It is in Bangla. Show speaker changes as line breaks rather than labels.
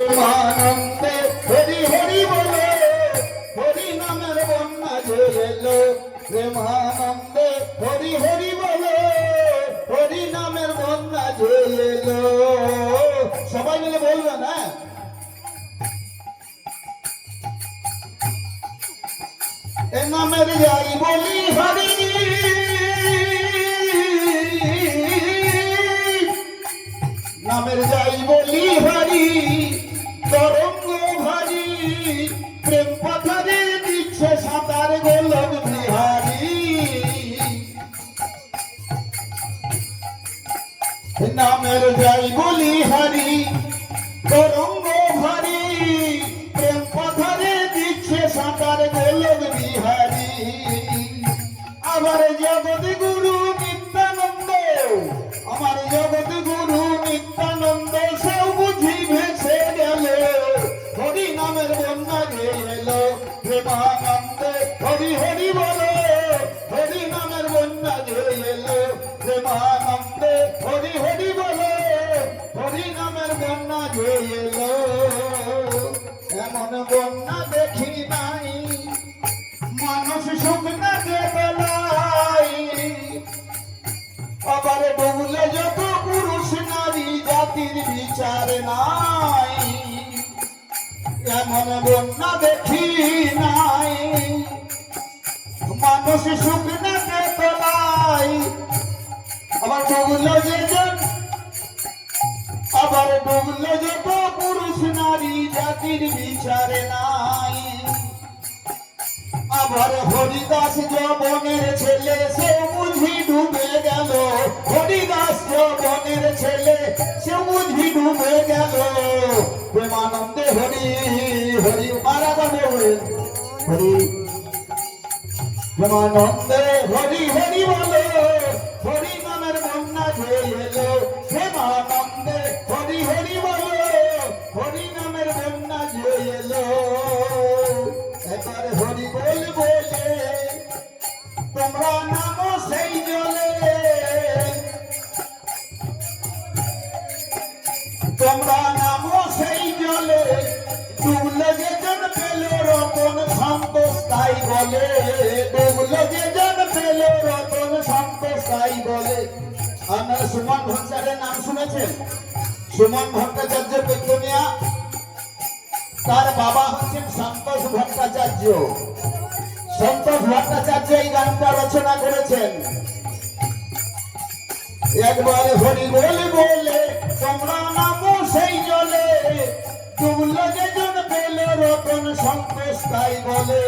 আনন্দে হরি হরি বলে হরি নামের বন্যা যে এলো প্রেমানন্দে হরি হরি বলে হরি নামের বন্যা যে এলো। সবাই মিলে বলবেন হ্যাঁ। এ নামের যাই বলি হরি নামের যাই বলি হরি তরঙ্গ ভারী প্রেম পাথারে দিচ্ছে সাঁতার গোলক বিহারী। নামের যাই বলি হরি তরঙ্গ ভারী প্রেম পাথারে দিচ্ছে সাঁতার গোলক বিহারী। আবার জগৎ গুরু নিত্যানন্দ আমার জগৎ গুরু নিত্যানন্দ সেও বুঝি ভেসে গেল হরি নামের বন্যা যে এলো প্রেমানন্দে হরি হরি বলো হরি নামের বন্যা যে এলো প্রেমানন্দে হরি হরি বলো হরি নামের বন্যা যে এলো। এমন বন্যা দেখি নাই মানুষ শুকনা যে বেলায় আবার ডুবলে যত পুরুষ নারী জাতির বিচার নাই। এমন বন্যা দেখি নাই মানুষ শুকনা যে বেলায় আবার ডুবলে যত পুরুষ নারী জাতির বিচার নাই। আবার হরিদাস যবনের ছেলে সে বুঝি ডুবে গেল হরিদাস যবনের ছেলে সে বুঝি ডুবে গেল প্রেমানন্দে হরি হরি মারা যাবে হরি প্রেমানন্দে হরি হরি বলো হরি নামের বন্যা যে এলো প্রেমানন্দে হরি হরি বলো হরি নামের বন্যা যে এলো। এবারে হরি বল বলে তোমরা নামো সেই জলে তোমরা নামো সেই জলে ডুবলে যে জন পেল রতন সন্তোষ তাই বলে ডুবলে যে জন পেল রতন সন্তোষ তাই বলে। আপনারা সুমন ভট্টাচার্যের নাম শুনেছেন? সুমন ভট্টাচার্য পেট্রোনিয়া তার বাবা হচ্ছেন সন্তোষ ভট্টাচার্য। সন্তোষ ভট্টাচার্য এই গানটা রচনা করেছেন। একবারে হরি বলে বলে তোমরা নামো সেই জলে ডুবলে যে জন পেল রতন সন্তোষ তাই বলে।